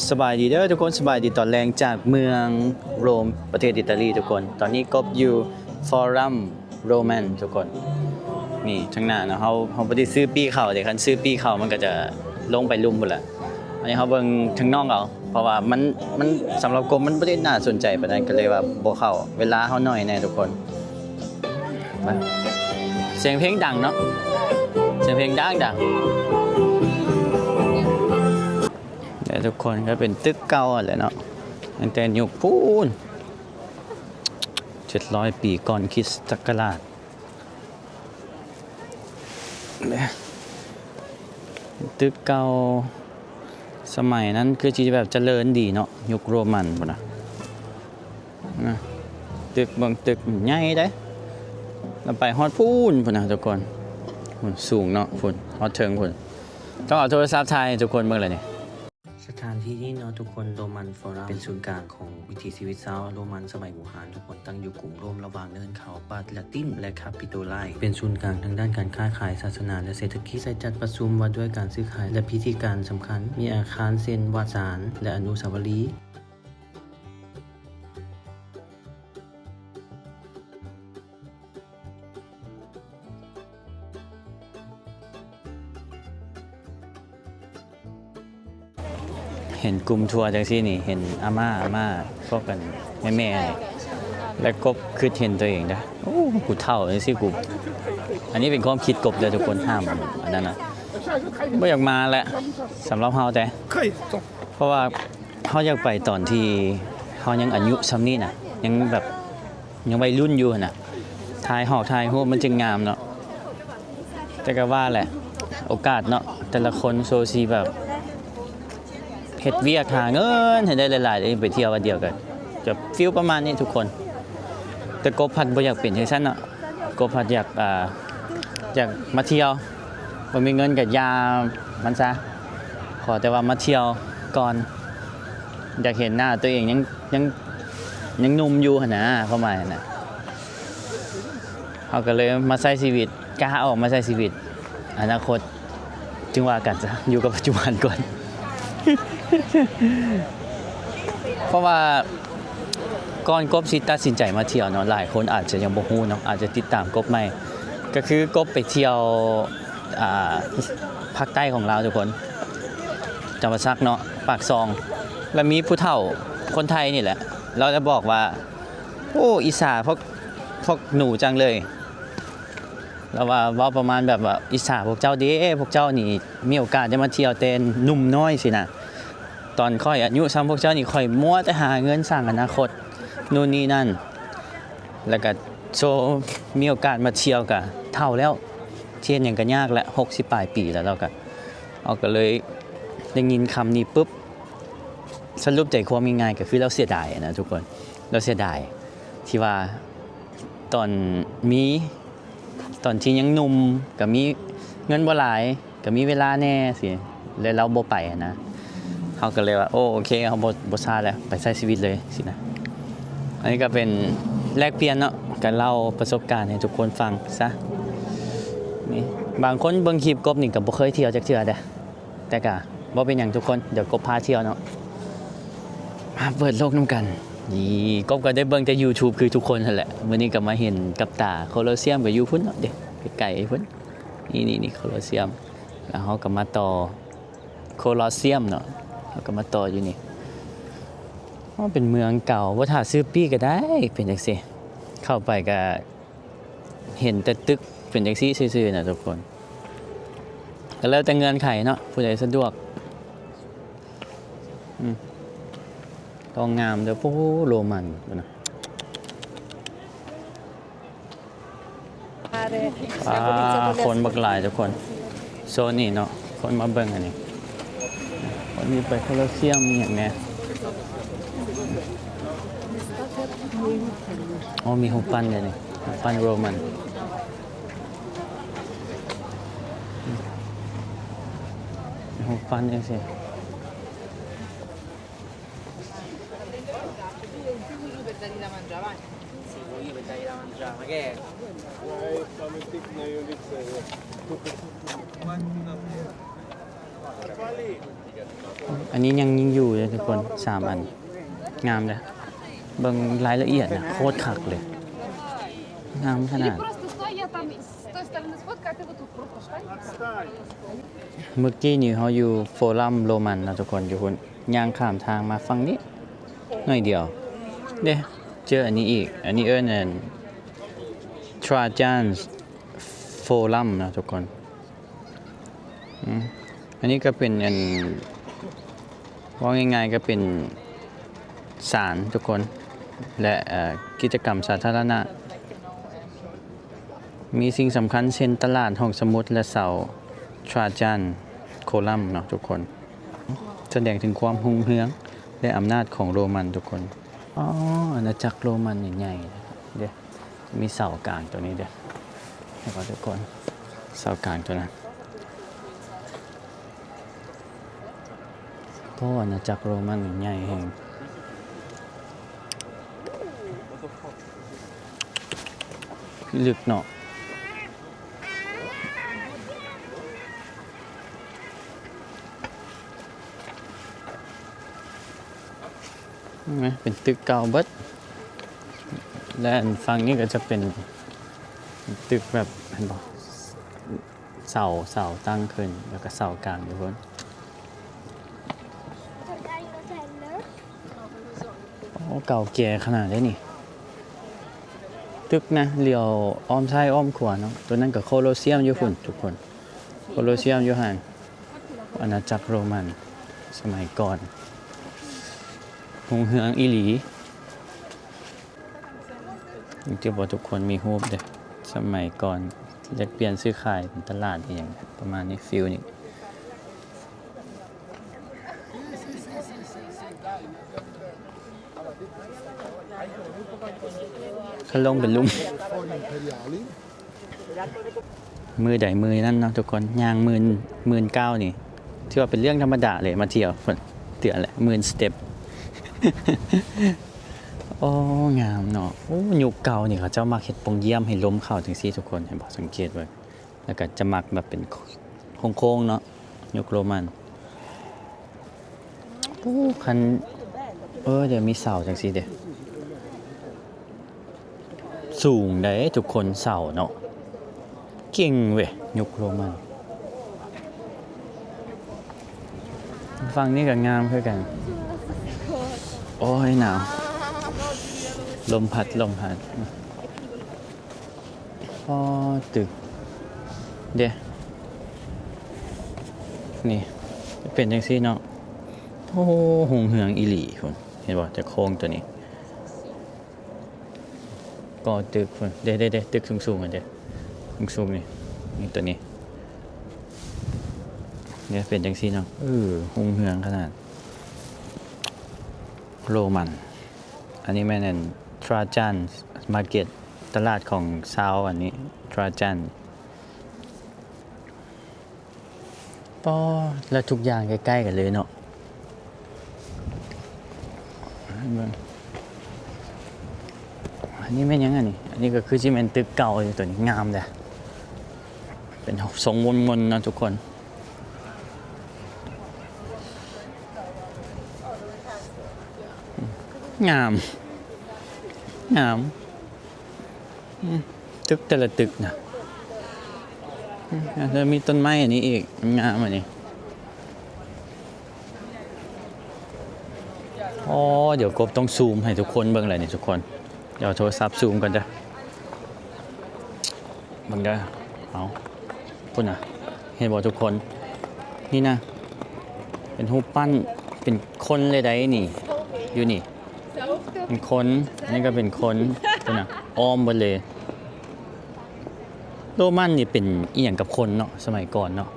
สบายดีเด้อทุกคนสบายดีตอนแรงจากเมืองโรมประเทศอิตาลีทุกคนตอนนี้กบอยู่ฟอรัมโรมันทุกคนนี่ข้างหน้าเนาะเขาบ่ได้ซื้อปีเข้าแต่คันซื้อปีเข้ามันก็จะลงไปลุ่มพุ่นล่ะอันนี้เขาเบิ่งข้างนอกเอาเพราะว่ามันสำหรับกบมันบ่ได้น่าสนใจปานนั้นก็เลยว่าบ่เข้าเวลาเฮาน้อยแน่ทุกคนมาเสียงเพลงดังเนาะเสียงเพลงดังแต่ทุกคนก็เป็นตึกเก่าแหละเนาะตั้งแต่ยุคพูน700 ปีก่อนคริสตศักราชตึกเก่าสมัยนั้นคือที่แบบเจริญดีเนาะยุคโรมันพุ่นน่ะตึกบางตึกใหญ่เด้แล้วไปฮอดพูนพุ่นน่ะทุกคนสูงเนาะพุ่นฮอดเทิงพุ่นต้องเอาโทรศัพท์ถ่ายทุกคนเบิ่งเลยนี่สถานที่นี้เนาะทุกคนโรมันฟอรัมเป็นศูนย์กลางของวิถีชีวิตชาวโรมันสมัยโบราณทุกคนตั้งอยู่กรุงโรมระหว่างเนินเขาปาลาตินและคาปิโตไลเป็นศูนย์กลางทางด้านการค้าขายศาสนาและเศรษฐกิจใช้จัดประชุมว่าด้วยการซื้อขายและพิธีการสำคัญมีอาคารเซนวาสารและอนุสาวรีย์เห็นกลุ่มทัวร์จังซี่นี่เห็นอาม่าพวกกันแม่ๆและกบคือเห็นตัวเองนะโอ้กูเฒ่าจังซี่กูอันนี้เป็นความคิดกบเลยทุกคนห้ามอันนั้นน่ะบ่อยากมาแหละสำหรับเฮาแต่เพราะว่าเฮาอยากไปตอนที่เฮายังอายุส่ำนี้น่ะยังแบบยังวัยรุ่นอยู่น่ะถ่ายรูปมันจึงงามเนาะแต่ก็ว่าแหละโอกาสเนาะแต่ละคนโซซีแบบเฮ็ดเวียกหาเงินให้ได้หลายๆไปเที่ยววันเดียวกันจะฟีลประมาณนี้ทุกคนแต่กบพัดบ่อยากเป็นจังซั่นเนาะกบพัดอยากมาเที่ยวบ่มีเงินก็ยามันซะขอแต่ว่ามาเที่ยวก่อนอยากเห็นหน้าตัวเองยังหนุ่มอยู่หั่นน่ะประมาณนั้นน่ะเฮาก็เลยมาใช้ชีวิตกล้าออกมาใช้ชีวิตอนาคตจึงว่ากันซะอยู่กับปัจจุบันก่อนเพราะว่าก่อนกบสิตัดสินใจมาเที่ยวเนาะหลายคนอาจจะยังบ่ฮู้เนาะอาจจะติดตามกบใหม่ก็คือกบไปเที่ยวภาคใต้ของเราทุกคนจังหวัดซักเนาะปากซองแล้วมีผู้เฒ่าคนไทยนี่แหละเราจะบอกว่าโอ้อีสาพวกหนูจังเลยแล้วว่าประมาณแบบว่าอิจฉาพวกเจ้าเด้พวกเจ้านี่มีโอกาสได้มาเที่ยวแต่หนุ่มน้อยสินะตอนค่อยอายุซ้ำพวกเจ้านี่ค่อยมัวแต่หาเงินสร้างอนาคตนู่นนี่นั่นแล้วก็โซมีโอกาสมาเที่ยวก็เท่าแล้วเที่ยวหยังก็ยากแล้ว60ปลายปีแล้วเราก็เลยได้ยินคำนี้ปุ๊บสรุปใจความง่ายๆก็คือเราเสียดายนะทุกคนเราเสียดายที่ว่าตอนที่ยังหนุ่มก็มีเงินบ่หลายก็มีเวลาแน่สิเลยเราบ่ไปนะเฮาก็เลยว่าโอเคเฮาบ่ซ่าแล้วไปใช้ชีวิตเลยสินะอันนี้ก็เป็นแลกเปลี่ยนเนาะกันเล่าประสบการณ์ให้ทุกคนฟังซะนี่บางคนเบิ่งคลิปกบนี่ก็บ่เคยเที่ยวจักเทื่อเด้แต่ก็บ่เป็นหยังทุกคนเดี๋ยวกบพาเที่ยวเนาะมาเปิดโลกนำกันนี่กบก็ได้เบิ่งแต่ YouTube คือทุกคนนั่นแหละมื้อนี้ก็มาเห็นกับตาโคลอสเซียมก็อยู่พุ่นเนาะเด้ไกลๆพุ่นนี่โคลอสเซียมแล้วเฮาก็มาต่อโคลอสเซียมเนาะเฮาก็มาต่ออยู่นี่มันเป็นเมืองเก่าบ่ถ้าซื้อปีก็ได้เป็นจังซี่เข้าไปก็เห็นแต่ตึกเป็นจังซี่ซื่อๆน่ะทุกคนก็แล้วแต่เงื่อนไขเนาะผู้ใดสะดวกต้องงามเด้อโอ้โรมันนะคนบักหลายทุกคนโซนนี่เนาะคนมาเบิ่งอันนี้คนมีไปโคลอสเซียมอย่างเนี้ยอ๋อมีรูปปั้นเลยนี่รูปปั้นโรมันรูปปั้นเองสิMa che è? อันนี้ยังอยู่เลยทุกคน3 อันงามเลยเบิ่งรายละเอียดนะโคตรคักเลยงามขนาด Просто стой, я там с той стороны сфоткаю, а ты вот тут пропускай. เมื่อกี้นี่เขาอยู่โฟรัมโรมันนะทุกคนอยู่คนย่างข้ามทางมาฝั่งนี้หน่อยเดียวเด้เจออันนี้อีกอันนี้ทราจานโฟรัมนะทุกคนอันนี้ก็เป็นว่าง่ายๆก็เป็นศาลทุกคนและกิจกรรมสาธารณะมีสิ่งสำคัญเช่นตลาดห้องสมุดและเสาทราจานโคลัมเนาะทุกคนแสดงถึงความรุ่งเรืองและอำนาจของโรมันทุกคนอ๋ออาณาจักรโรมันใหญ่ๆเดี๋ยวมีเสากลางตัวนี้เดี๋ยวให้ก่อนทุกคนเสากลางตัวนั้นเพราะอาณาจักรโรมันใหญ่แห่งลึกเนาะเป็นตึกเก่าเบิดและฝั่งนี้ก็จะเป็นตึกแบบเห็นบ่เสาตั้งขึ้นแล้วก็เสากลางทุกคนโอ้เก่าแก่ขนาดนี้นี่ตึกนะเลี้ยวอ้อมซ้ายอ้อมขวาเนาะตัวนั้นก็โคโลเซียมอยู่ฝุ่นทุกคนโคโลเซียมอยู่ห่างอาณาจักรโรมันสมัยก่อนรุ่งเรืองอีหลีเดี๋ยวบอกทุกคนมีรูปเด้สมัยก่อนแลกเปลี่ยนซื้อขายเป็นตลาดอย่างประมาณนี้ฟิลนี่เขาลงเป็นลุ่มมือใดมือนั่นเนาะทุกคนยาง19,000นี่ที่ว่าเป็นเรื่องธรรมดาเลยมาเที่ยวเตือนแหละ10,000 สเต็ป โอ้งามเนาะโอ้ยุคเก่านี่เขาเจ้ามักเฮ็ดปงเยี่ยมให้ล้มเข้าจังซี่ทุกคนเห็นบ่สังเกตไว้แล้วก็จะมักแบบเป็นโค้งๆเนาะยุคโรมันโอ้คันเดี๋ยวมีเสาจังซี่เด้สูงได้ทุกคนเสาเนาะเก่งเว้ยยุคโรมันฝั่งนี้ก็งามคือกันโอ้ยหนาวลมพัดพอตึกเดี๋ยวนี่เป็นจังซี่เนาะโอ้หงเหืองอีหลีคนเห็นบ่จะโค้งตัวนี้ก็ตึกคนเด้ตึกสูงๆอ่ะเด้สูงๆนี่ตัวนี้เนี่ยเป็นจังซี่เนาะหงเหืองขนาดโรมันอันนี้แม่นทราจานมาร์เก็ตตลาดของซาวอันนี้ทราจานป้อแล้วทุกอย่างใกล้ๆกันเลยเนาะอันนี้แม่นยังไงนี่อันนี้ก็คือที่เป็นตึกเก่าตัวนี้งามเลยเป็นทรงมนๆนะทุกคนงามตึกแต่ละตึกนะแล้วมีต้นไม้อันนี้อีกงามอันนี้เดี๋ยวกบต้องซูมให้ทุกคนเบิ่งเลยนี่ทุกคนเดี๋ยวโทรศัพท์ซูมกันจ้ะเบิ่งเด้อเอาพุ่นน่ะเห็นบ่ทุกคนนี่นะเป็นรูปปั้นเป็นคนเลยได้นี่อยู่นี่เป็นคนอันนี้ก็เป็นคนพุ่นน่ะอ้อมหมดเลยโรมันนี่เป็นอีหยังกับคนเนาะสมัยก่อนเนาะ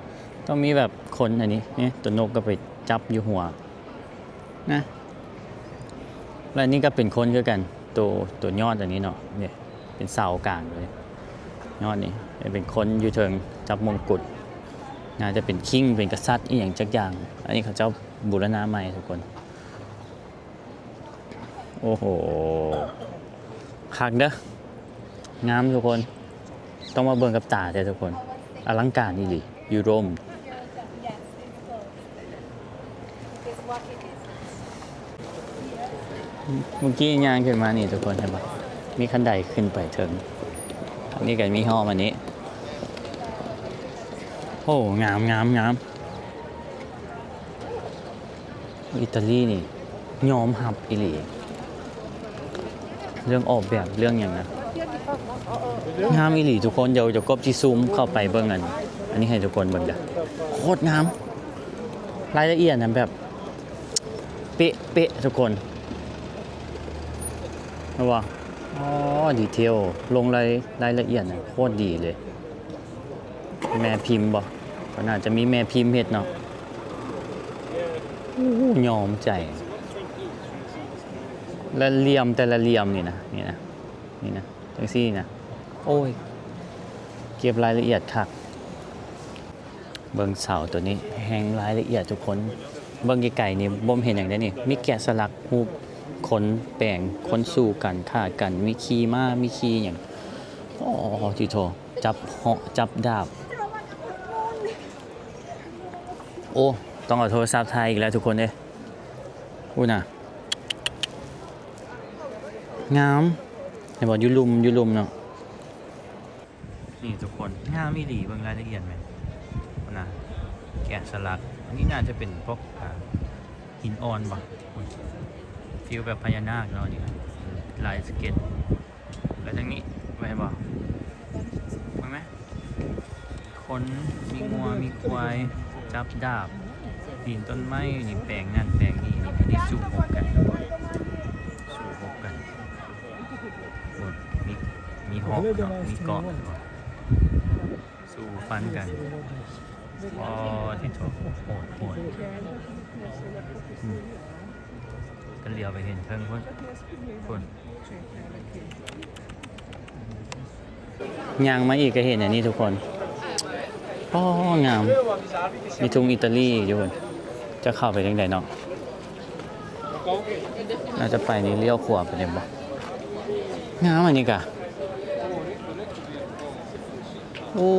ต้องมีแบบคนอันนี้นี่ตัวนกก็ไปจับอยู่หัวนะแล้วนี่ก็เป็นคนคือกันตัวยอดอันนี้เนาะเนี่ยเป็นเสากลางเลยยอดนี่เป็นคนอยู่เทิงจับมงกุฎน่าจะเป็นคิงเป็นกษัตริย์อีหยังจักอย่างอันนี้เขาเจ้าบูรณะใหม่ทุกคนโอ้โหคักเด้องามทุกคนต้องมาเบิ่งกับตาเด้อทุกคนอลังการนี่ดิอยู่โรม เมื่อกี้ย่างขึ้นมานี่ทุกคนเห็นปะมีคันไดขึ้นไปถึงอันนี้กันมีห้อมันนี้โอ้งามงามงามอิตาลีนี่ยอมหับอิหลีเรื่องออกแบบเรื่องอย่างนะงามอิหลีทุกคนเดี๋ยวจะกบที่ซูมเข้าไปเบิ่งอันนี้ให้ทุกคนเบิ่งจ้ะโคตรงามรายละเอียดนะแบบเป๊ะเป๊ะทุกคนนะว่าอ๋อดีเทลลงรายละเอียดนะโคตรดีเลยแม่พิมพ์บ่ก็น่าจะมีแม่พิมพ์เฮ็ดเนาะยอมใจและเหลี่ยมแต่ละเหลี่ยมนี่นะจังซี่นะโอ้ยเก็บรายละเอียดคักเบิ่งเสาตัวนี้แหงรายละเอียดทุกคนเบิ่งไกลๆนี่บ่มเห็นอย่างได้นี่มีแกะสลักรูปคนแปลงคนสู้กันฆ่ากันมีขี่ม้ามีขี่หยังอ๋อที่โทจับเหาะจับดาบโอ้ต้องเอาโทรศัพท์ถ่ายอีกแล้วทุกคนเด้อู้น่ะงามเห็นบอกอยู่ลุมเนาะนี่ทุกคนงามอีหลีเบิ่งรายละเอียดไหมนะแกะสลักอันนี้น่าจะเป็นพวกหินอ่อนบ่ฟิลแบบพญานาคเนาะนี่ลายสเก็ตแล้วทางนี้ไปบ่เห็นไหมคนมีงัวมีควายจับดาบปีนต้นไม้นี่แปลงนั่นแปลงนี่นี่สู้รบกันมีหอกเนาะมีเกาะสู้ฟันกันอ๋อที่โถโหดกันเลียวไปเห็นเพิ่งคนย่างมาอีกก็เห็นอันนี้ทุกคนอ๋องามมีทุ่งอิตาลีอยู่คนจะเข้าไปทางใดเนาะน่าจะไปนี่เลี้ยวขวาไปเลยบ่งามอันนี้กะโอ้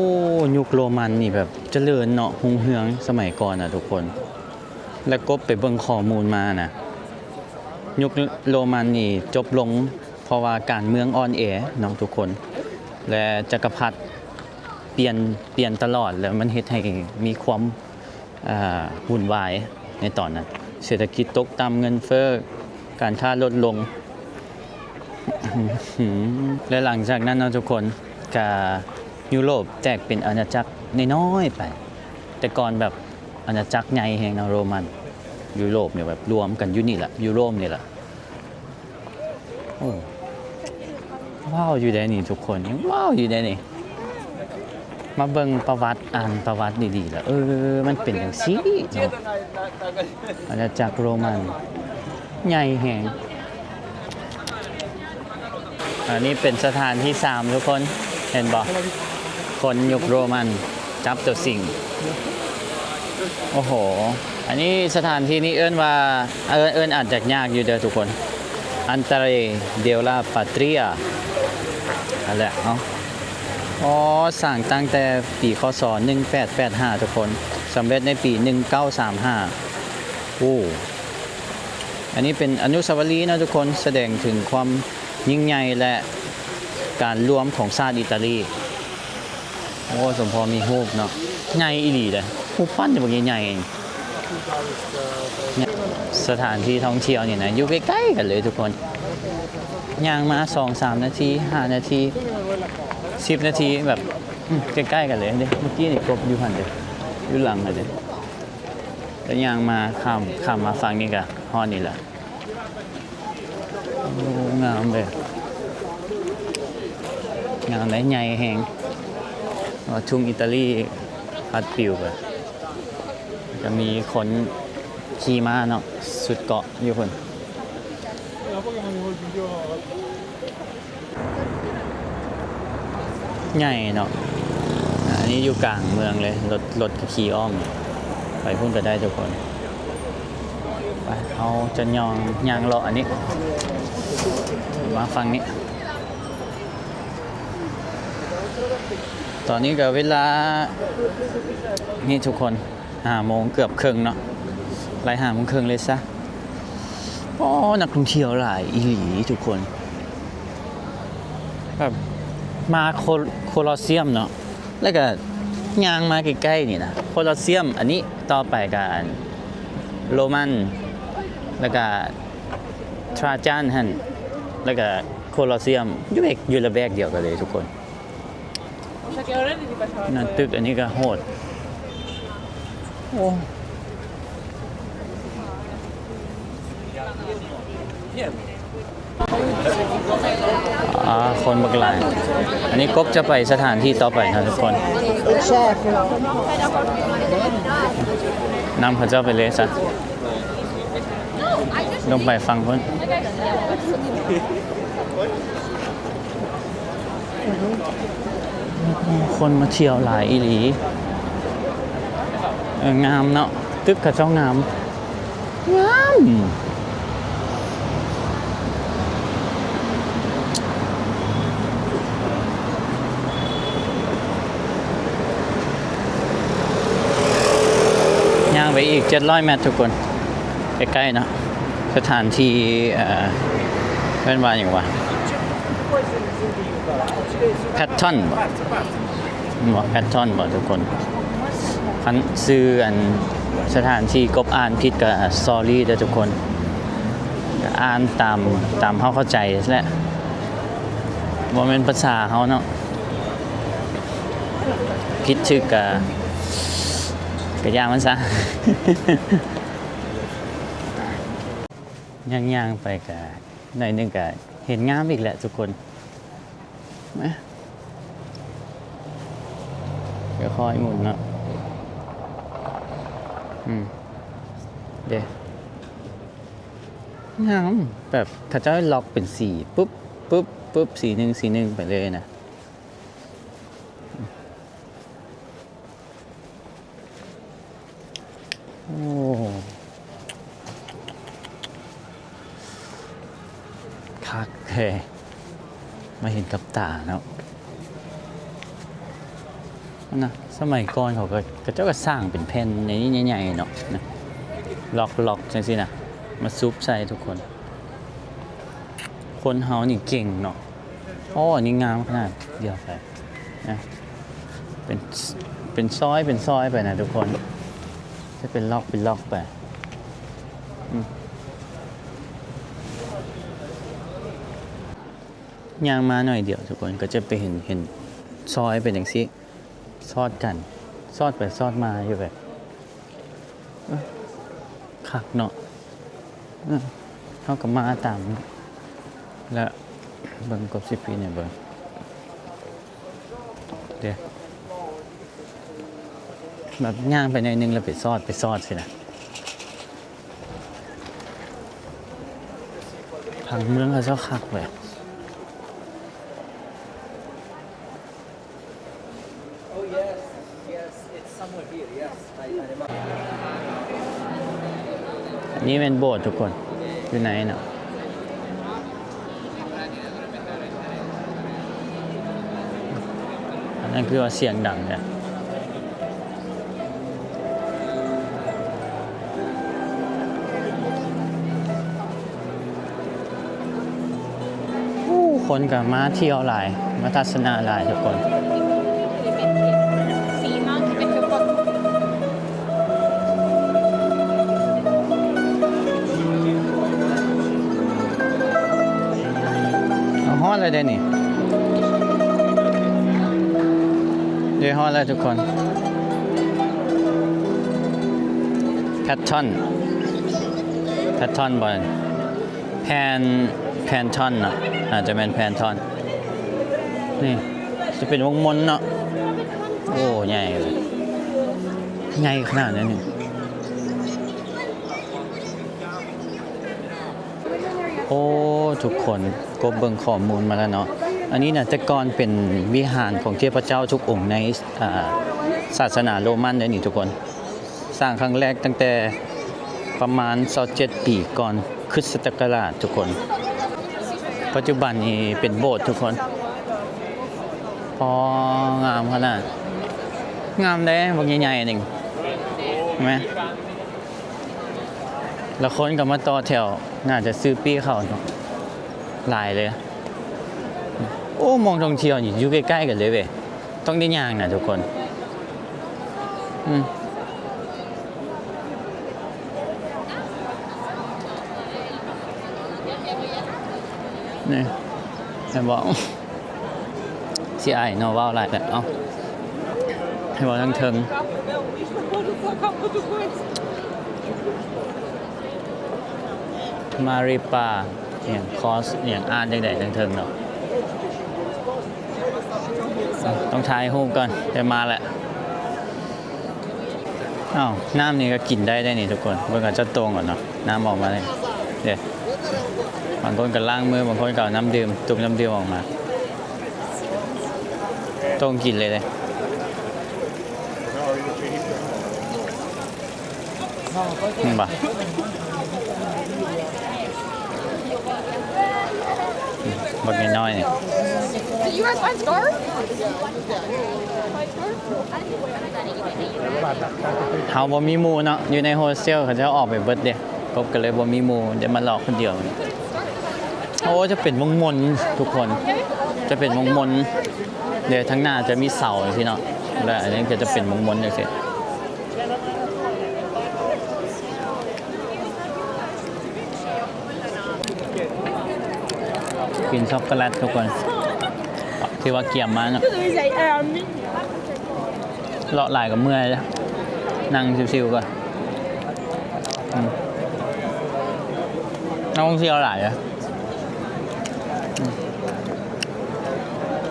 ยุคโรมันนี่แบบเจริญเนาะหุ่งเฮืองสมัยก่อนนะทุกคนแล้วก็ไปเบิ่งข้อมูลมานะยุคโรมันนี่จบลงเพราะว่าการเมืองอ่อนแอเนาะทุกคนและจักรพรรดิเปลี่ยนตลอดแล้วมันเฮ็ดให้มีความวุ่นวายในตอนนั้นเศรษฐกิจตกต่ำเงินเฟ้อการค้าลดลงและหลังจากนั้นเนาะทุกคนก็ยุโรปแตกเป็นอาณาจักรน้อยๆไปแต่ก่อนแบบอาณาจักรใหญ่แห่งโรมันยุโรปเนี่ยแบบรวมกันอยู่นี่แหละยุโรปนี่แหละโอ้ว้าวอยู่ได้นี่ทุกคนยังว้าวอยู่ได้นี่มาเบิ่งประวัติอ่านประวัติดีๆแล้วมันเป็นจังซี่เนาะอาณาจักรโรมันใหญ่แห่งอันนี้เป็นสถานที่3ทุกคนเห็นบ่คนยุคโรมันจับตัวสิ่งโอ้โหอันนี้สถานที่นี้เอิ้นว่าอาจจะยากอยู่เด้อทุกคนอันเตเรเดลลาปาตรียอะไรเนาะอ๋อสร้างตั้งแต่ปีคศ1885ทุกคนสำเร็จในปี1935โอ้อันนี้เป็นอนุสาวรีย์นะทุกคนแสดงถึงความยิ่งใหญ่และการรวมของชาติอิตาลีโอ้สมพอมีรูปเนาะใหญ่อีหลีเลยรูปปั้นจะบอกใหญ่ๆเองสถานที่ท่องเที่ยวเนี่ยนะอยู่ใกล้ๆกันเลยทุกคนย่างมา 2-3 นาที 5 นาที 10 นาทีแบบใกล้ๆกันเลยเมื่อกี้นี่กบอยู่หันเด้อยู่หลังเลยแล้วย่างมาข้ามมาฝั่งนี้ก็ฮอดนี่แหละโอ้งามเลยงานไหนใหญ่แหงทุ่งอิตาลีพัดปิวไปจะมีคนขี่ม้าเนาะสุดเกาะอยู่คนใหญ่เนาะอันนี้อยู่กลางเมืองเลยรถขี่อ้อมไปพุ่งก็ได้ทุกคนไปเอาจะยางเลาะอันนี้มาฟังนี้ตอนนี้ก็เวลานี่ทุกคน5 โมงเกือบครึ่งเนาะไล่5 โมงครึ่งเลยซะ อ๋อนักท่องเที่ยวหลายอีหลีทุกคนแบบมาโคลอสเซียมเนาะแล้วก็ย่างมาใกล้ๆนี่นะโคลอสเซียมอันนี้ต่อไปกันโรมันแล้วก็ทราจานหั่นแล้วก็โคลอสเซียมอยู่ระแวกเดียวกันเลยทุกคนนั่นตึกอันนี้ก็โหดโอ้คนบักหลายอันนี้กบจะไปสถานที่ต่อไปนะทุกคนนำพระเจ้าไปเลยซะลงไปฟังเพิ่นคนมาเที่ยวหลายอีหลีงามเนาะตึกกับเจ้างามย่างไปอีก700 เมตรทุกคนใกล้ๆเนาะสถานที่เป็นว่าอย่างว่าแพททอนบ่แพททอนบ่ทุกคนคันซื้ออันสถานที่กบอ่านผิดก็ซอรี่เด้อทุกคนอ่านตามเฮาเข้าใจแหละบ่แม่นภาษาเฮาเนาะผิดชื่อก็ย่างมันซะ ย่างไปก็หน่อยนึงก็เห็นงามอีกแหละทุกคนนะก็ค่อยหมุนเนาะเดี๋ยวงามแบบเขาจะล็อกเป็นสีปุ๊บสีหนึ่งไปเลยนะโอ้คักแค่มาเห็นกับตาเนาะนะสมัยก่อนเขาก็เจ้าก็สร้างเป็นแผ่นในนี้ใหญ่ๆเนาะนะล็อกจังสินะมาซุปใส่ทุกคนเฮานี่เก่งเนาะอ๋อนี่งามขนาดเดียวไปนะเป็นซอยไปนะทุกคนจะเป็นล็อกไปย่างมาหน่อยเดียวทุกคนก็จะไปเห็นซอยเป็นอย่างนี้ซอดกันซอดไปซอดมาอยู่แบบคักเนาะเท่ากับมาตามและเบิ่งกบ10 ปีเนี่ยเบิ่งเดี๋ยวแบบย่างไปหน่อยนึงแล้วไปซอดสินะผังเมืองเขาเจ้าคักแบบนี่เป็นโบสถ์ทุกคนอยู่ไหนเนาะอันนั้นคือว่าเสียงดังเนี่ยคนกับมาเที่ยวหลายมาทัศนาหลายทุกคนฮอดเลยเดี๋ยวนี้ฮอดเลยทุกคนแพททอนบอลแพนทอนเนาะอาจจะเป็นแพนทอนนี่จะเป็นวงมนเนาะโอ้ใหญ่เลยใหญ่ขนาดนี้นี่โอ้ทุกคนก็เบิ่งข้อมูลมาแล้วเนาะอันนี้นะแต่ก่อนเป็นวิหารของเทพเจ้าทุกองค์ในศาสนาโรมันเลยนี่ทุกคนสร้างครั้งแรกตั้งแต่ประมาณ27 ปีก่อนคริสตศักราชทุกคนปัจจุบันนี้เป็นโบสถ์ทุกคนพองามขนาดงามได้บางใหญ่ๆหนึ่งเห็นไหม แล้วคนก็มาต่อแถวน่าจะซื้อปี้เขาเนาะหลายเลย โอ้มองท่องเที่ยวนี่อยู่ใกล้ๆกันเลยเว้ยต้องได้ย่างนะทุกคนนี่ให้บอกสิไอ้เนาะว่าอะไรแบบเอ้าให้บอกทั้งเทิงมาริปาอย่างคอสอย่างอ่านจังได๋ทั้งเทิงเนาะต้องถ่ายรูปก่อนจะมาแหละอ้าวน้ำนี่ก็กินได้นี่ทุกคนเบิ่งกันจะตรงก่อนเนาะน้ำออกมาเลยเดี๋ยวบางคนก็ล้างมือบางคนก็เอาน้ำดื่มตุกน้ำดื่มออกมาต้องกินเลยนี่บ่บักน้อยๆนี่ Do you guys find stars? เฮาบ่มีหมู่เนาะอยู่ในโฮสเทลเขาจะออกไปเบิดเด้กบก็เลยบ่มีหมู่เดี๋ยวมาหลอกคนเดียวโอ้จะเป็นวงมนทุกคนจะเป็นวงมนเดี๋ยวทั้งหน้าจะมีเสาพี่เนาะแล้วอันนี้ก็จะเป็นวงมนจังซี่กินช็อกโกแลตทุกคนที่ว่าเกี่ยมมาเนาะเลาะหลายกับเมื่อยแล้วนั่งชิวๆก่อนน้องเที่ยวหลายอ่ะ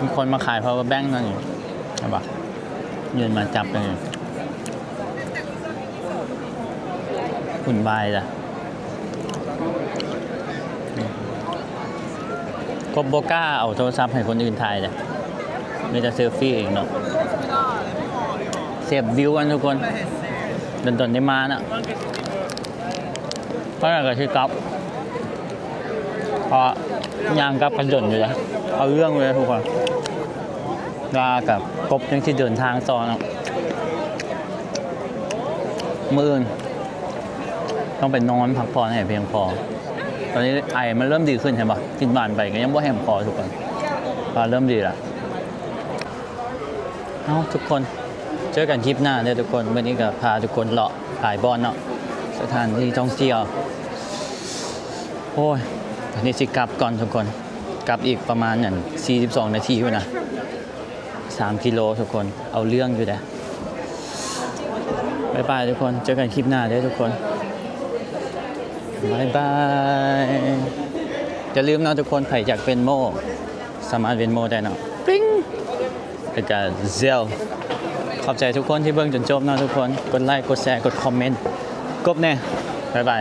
มีคนมาขาย power bank นั่นอยู่ใช่ปะยืนมาจับกันอยู่หุ่นวายจ้ะก็โบก้าเอาโทรศัพท์ให้คนอื่นถ่ายจ้ะมีแต่เซลฟี่เองเนาะเสียบวิวกันทุกคนตอนได้มาน่ะเพราะอะไรก็ชื่อก๊อฟเพราะยางกับกันจนอยู่แล้วเอาเรื่องเลยทุกคนลากับกบยังที่เดินทางต่อเนาะมื้ออื่นต้องไปนอนพักผ่อนให้เพียงพอตอนนี้ไอมันเริ่มดีขึ้นใช่ปะกินบานไปก็ยังบ่แห้งพอทุกคนพอเริ่มดีละเอาทุกคนเจอกันคลิปหน้าเลยทุกคนวันนี้ก็พาทุกคนเลาะขายบอลเนาะสถานที่ท่องเที่ยวโอ้ยวันนี้สิกลับก่อนทุกคนกลับอีกประมาณอย่าง42 นาทีอยู่นะ3 กิโลทุกคนเอาเรื่องอยู่นะบ๊ายบายทุกคนเจอกันคลิปหน้าเลยทุกคนบ๊ายบายอย่าลืมนะทุกคนใครอยากเป็นโมสามารถเป็นโมได้เนาะปิ๊งแล้วก็เซลขอบใจทุกคนที่เบิ่งจนจบนะทุกคนกดไลค์กดแชร์กดคอมเมนต์กบแน่บ๊ายบาย